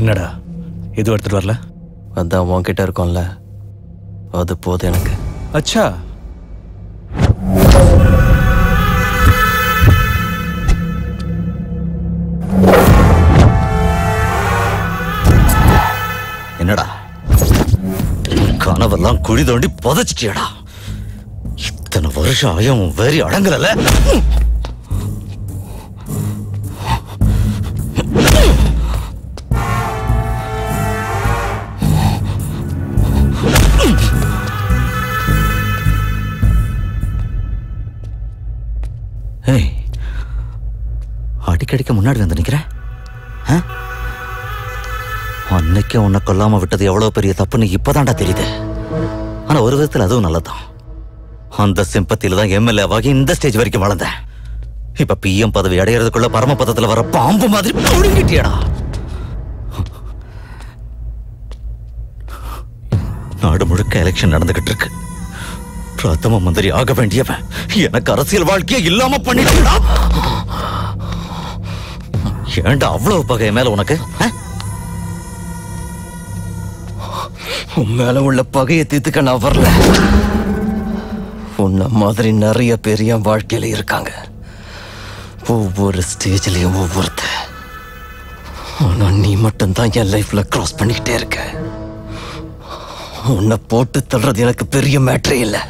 என்னடா எதுவும் எடுத்துட்டு வரல? அதான் உன்கிட்ட இருக்கோம்ல, அது போதும் எனக்கு. அச்சா, என்னடா கனவெல்லாம் குழி தோண்டி புதைச்சிட்டியடா? இத்தனை வருஷம் ஆயும் வேறி அடங்கல. அடிக்கடிக்க முன்னாடி வந்து நிக்கிற. அன்னைக்கு உன்னை கொல்லாம விட்டது எவ்வளவு பெரிய தப்புன்னு இப்பதான்டா தெரியுது. ஆனா ஒரு விதத்தில் அதுவும் நல்லதான். அந்த சிம்பத்தியில தான் எம்எல்ஏ ஆகி இந்த ஸ்டேஜ் வரைக்கும் வளர்ந்தேன். இப்ப பிஎம் பதவி அடையிறதுக்குள்ள பரமபதத்துல வர பாம்பு மாதிரி புடுங்கிட்டியடா. நாடு முழுக்க எலெக்ஷன் நடந்துகிட்டு இருக்கு. பிரதம மந்திரி ஆக வேண்டியவன் எனக்கு அரசியல் வாழ்க்கையே இல்லாம பண்ணிட்டா. ஏண்டா அவ்வளவு பகை மேல உனக்கு? உன் மேல உள்ள பகையை தீர்த்துக்க நான் வரல. உன்ன மாதிரி நிறைய பேர் என் வாழ்க்கையில இருக்காங்க, ஒவ்வொரு ஸ்டேஜ்லயும் ஒவ்வொருத்த. ஆனா நீ மட்டும்தான் என் லைஃப்ல கிராஸ் பண்ணிக்கிட்டே இருக்க. உன்னை போட்டு தள்ளுறது எனக்கு பெரிய மேட்டரே இல்லை.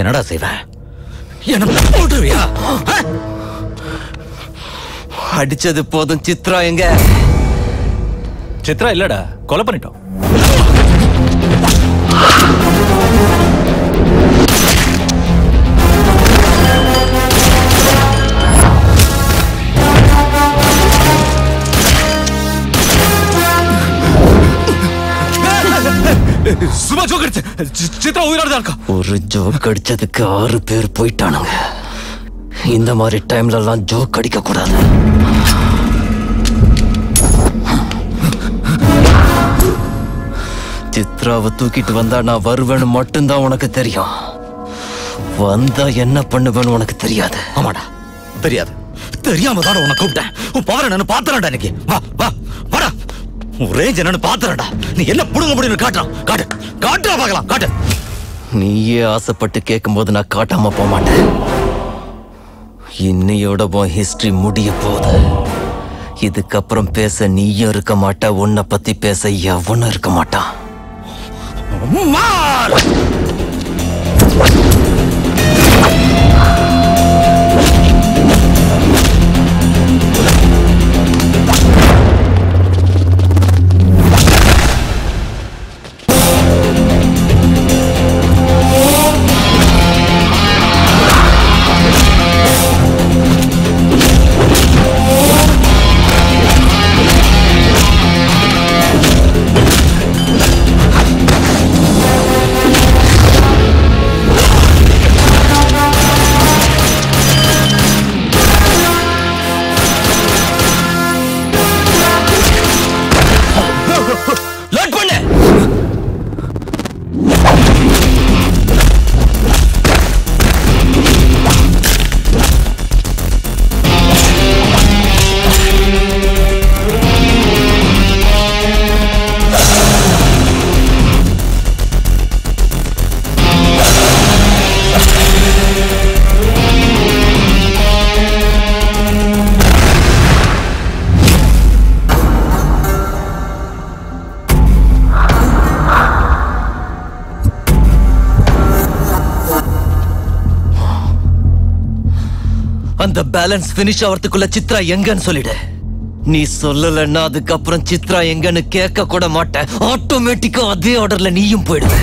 என்னடா செய்வேன்? என்ன போட்டுருவியா? அடிச்சது போதும். சித்ரா எங்க? சித்ரா இல்லடா, கொலை பண்ணிட்டோம். சும்மா ஜோக் அடிச்சு. சித்ரா உயிரோட தான் இருக்கா. ஒரு ஜோக் அடிச்சதுக்கு 6 பேர் போயிட்டானுங்க. இந்த மாதிரி டைம்ல எல்லாம் ஜோக் அடிக்க கூடாது. சித்ராவை தூக்கிட்டு வந்தா நான் வருவேன்னு மட்டும்தான் உனக்கு தெரியும். வந்தா என்ன பண்ணுவேன்னு உனக்கு தெரியாது. ஆமாடா, தெரியாது. தெரியாம தான் உன்னை கூப்பிட்டேன். உன் பவர் என்னன்னு பாத்துறேன்டா இன்னைக்கு. வா வா வாடா. உன் ரேஞ்ச் என்னன்னு பாத்துறேன்டா. நீ என்ன புடுங்க முடியும்னு காட்டுறான். காட்டு காட்டுறா பார்க்கலாம். காட்டு. நீயே ஆசைப்பட்டு கேட்கும்போது நான் காட்டாம போக மாட்டேன். இன்னையோட உன் ஹிஸ்டரி முடிய போகுது. இதுக்கப்புறம் பேச நீயும் இருக்க மாட்டா, உன்னை பத்தி பேச எவனும் இருக்க மாட்டான். அந்த பேலன்ஸ் பினிஷ் ஆகிறதுக்குள்ள சித்ரா எங்கன்னு சொல்லிடு. நீ சொல்லலன்னா அதுக்கப்புறம் சித்ரா எங்கன்னு கேட்க கூட மாட்டேன். ஆட்டோமேட்டிக்கா அதே ஆர்டர்ல நீயும் போயிடுவ.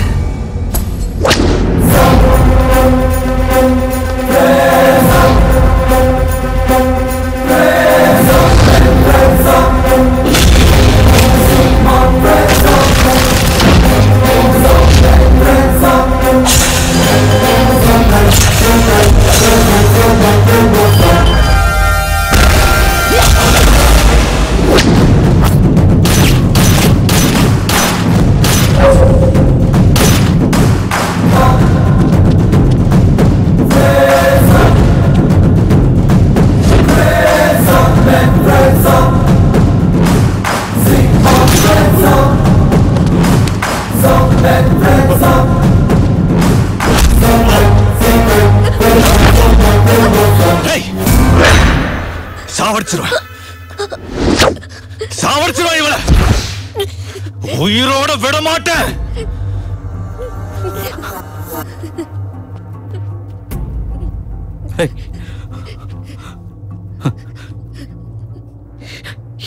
சாவடிச்சிருவேன் இவளை உயிரோட விட மாட்டேன்.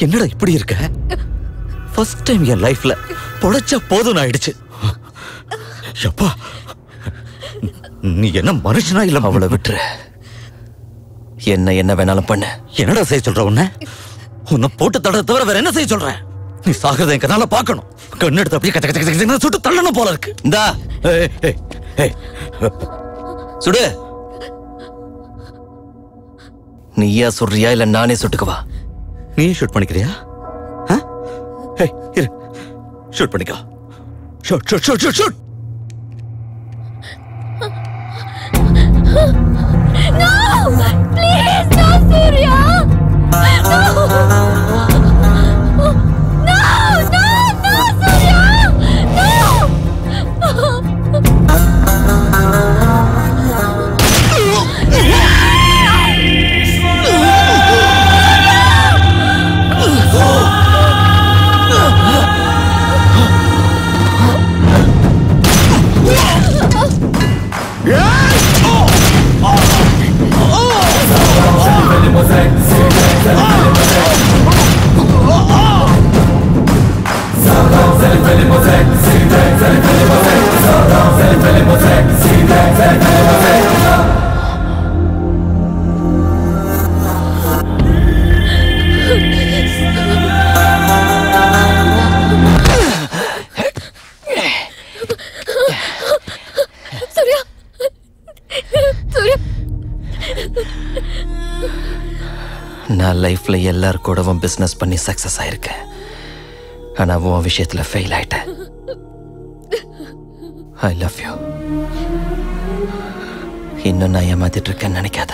என்னடா இப்படி இருக்க? ஃபர்ஸ்ட் டைம் என் லைஃப்ல பொழைச்சா போதும் ஆயிடுச்சு. எப்பா நீ என்ன மனுஷனா இல்ல? அவளை விட்டுரு. என்ன வேணாலும் பண்ண. என்னடா செய்ய சொல்ற? உன்னை போட்டு தட தவிர வேற என்ன செய்ய சொல்ற? நீ சாகிறத என் கண்ணால பார்க்கணும். கண்ணு எடுத்து அப்படியே கச்ச கச்ச கச்ச சுட்டு தள்ளணும் போல இருக்கு. இந்தா சுடு. நீயா சுடுறியா இல்ல நானே சுட்டுக்குவா? நீ ஷூட் பண்ணிக்கிறியா? இரு, ஷூட் பண்ணிக்கோ. Shoot shoot shoot shoot shoot. No! Please, no, Surya! No! No, Surya! நான் லைஃப்ல எல்லார் கூடவும் பிசினஸ் பண்ணி சக்சஸ் ஆயிருக்கேன். ஆனா உன் விஷயத்துல ஃபெயில் ஆயிட்டேன். I love you. இன்னும் நான் ஏமாத்திட்டு இருக்கேன்னு நினைக்காத.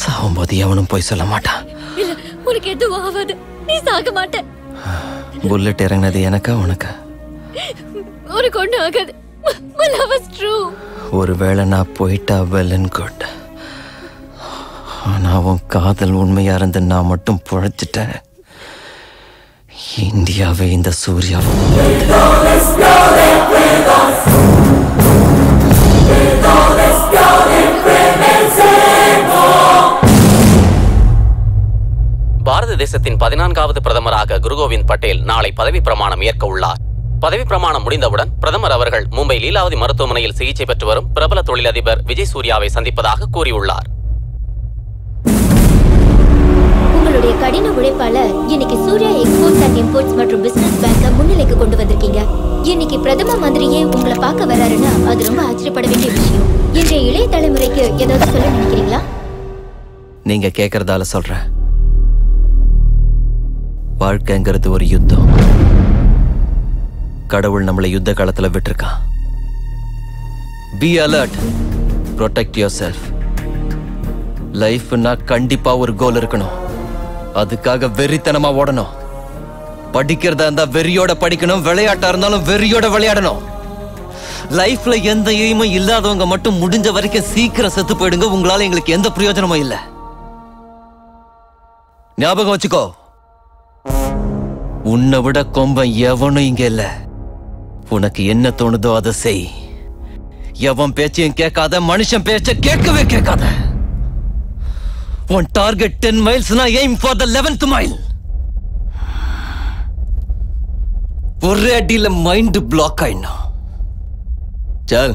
சாகும்போது எவனும் போய் சொல்ல மாட்டான். இல்ல, உனக்கு எதுவும் ஆகாது. நீ சாக மாட்ட. புல்லட் இறங்கினது எனக்கா உனக்கா? உனக்கு ஒன்றும் ஆகாது. My love is true. ஒருவேளை நான் போயிட்டா well and good. ஆனா உன் காதல் உண்மையா இருந்து நான் மட்டும் பொழைச்சிட்டேன். இந்தியாவே இந்த சூர்யாவை பாரத தேசத்தின் 14வது பிரதமராக குருகோவிந்த் பட்டேல் நாளை பதவி பிரமாணம் ஏற்க உள்ளார். பதவி பிரமாணம் முடிந்தவுடன் பிரதமர் அவர்கள் மும்பை லீலாவதி மருத்துவமனையில் சிகிச்சை பெற்று வரும் பிரபல தொழிலதிபர் விஜய் சூர்யாவை சந்திப்பதாக கூறியுள்ளார். உங்களுடைய கடின உழைப்பால இன்னைக்கு சூர்யா எக்ஸ்போர்ட்ஸ் அண்ட் இம்போர்ட்ஸ் மற்றும் பிசினஸ் பேங்க முன்னிலைக்கு கொண்டு வந்திருக்கீங்க. இன்னைக்கு பிரதம மந்திரியே உங்களை பார்க்க வராருன்னா அது ரொம்ப ஆச்சரியப்பட வேண்டிய விஷயம். இன்றைய இளைய தலைமுறைக்கு ஏதாவது சொல்ல நினைக்கிறீங்களா? நீங்க கேக்குறதால சொல்றேன். வாழ்க்கைங்கிறது ஒரு யுத்தம். கடவுள் நம்மளை யுத்த காலத்துல விட்டுருக்கான். Be alert, protect yourself. லைஃப்னா கண்டிப்பா ஒரு கோல் இருக்கணும். அதுக்காக வெறித்தனமா ஓடணும். படிக்கிறதா இருந்தா வெறியோட படிக்கணும். விளையாட்டா இருந்தாலும் வெறியோட விளையாடணும். லைஃப்ல எந்த எய்மும் இல்லாதவங்க மட்டும் முடிஞ்ச வரைக்கும் சீக்கிரம் செத்து போயிடுங்க. உங்களால எங்களுக்கு எந்த பிரயோஜனமும் இல்லை. ஞாபகம் வச்சுக்கோ, உன்னை விட கொம்பன் எவனும் இங்க இல்ல. உனக்கு என்ன தோணுதோ அதை செய். எவன் பேச்சையும் கேட்காத, மனுஷன் பேச்ச கேட்கவே கேட்காத. உன் டார்கெட் 10 மைல்ஸ்னா aim for the 11th mile. ஒரே அடியில மைண்ட் பிளாக் ஆயிடும். चल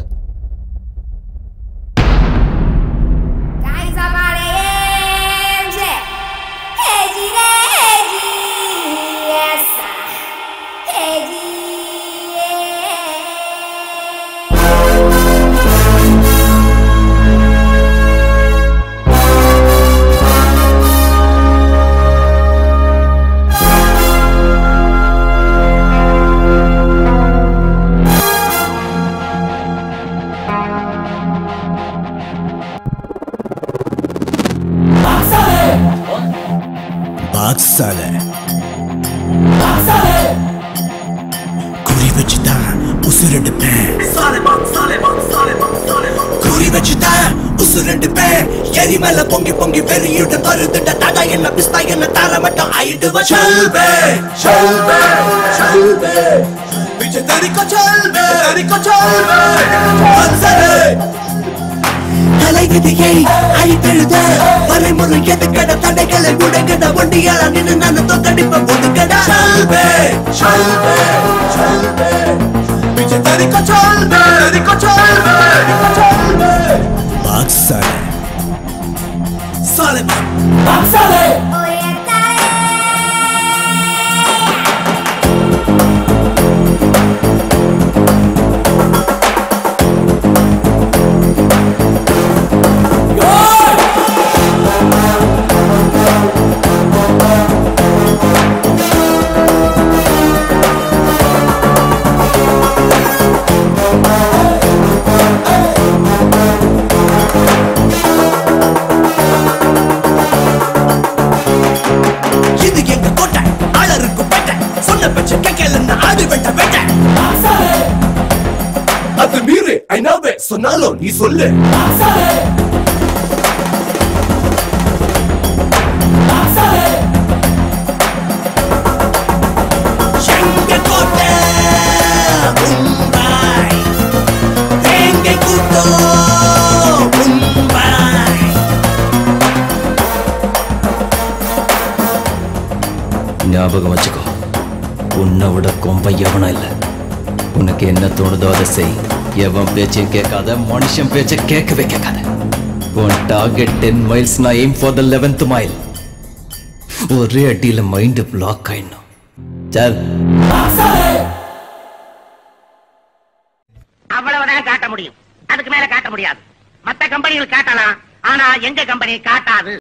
Baksale Kuri vechita usirede pe Sale bak குறி வச்சுதான் உசுரண்டு பேர் எரிமலை பொங்கி பொங்கி வெறியுடன் வருதுட்ட தடா என்ன பிஸ்தா என்ன தர மட்டும் ஆயிடுவ சொல்வே சொல்வே சொல்வே பிச்சை தரிக்கோ சொல்வே தலைவிதியை அழித்தெழுத வரைமுறை எதுக்கட தடைகளை உடைக்கட ஒண்டியால நின்று நான் தோக்கடிப்ப ஒதுக்கட சொல்வே சொல்வே சொல்வே பிச்சை தரிக்கோ சொல்வே பாக்ஸாலே சாலேமன் பாக்ஸாலே அது மீறி ஐநாவே சொன்னாலும் நீ சொல்லு ஞாபகம் வச்சுக்கோ உன்னை விட கொம்ப எவனா இல்ல உனக்கு என்ன தோணுதோ அதை செய் எவன் பேச்சையும் கேட்காத மனுஷன் பேச்சை கேட்கவே கேட்காத உன் டார்கெட் 10 miles நான் aim for the 11th mile ஒரே அடியில மைண்ட் பிளாக் ஆயிடணும் சல் அவ்வளவுதான் காட்ட முடியும் அதுக்கு மேல காட்ட முடியாது மத்த கம்பெனிகள் காட்டலாம் ஆனா எங்க கம்பெனி காட்டாது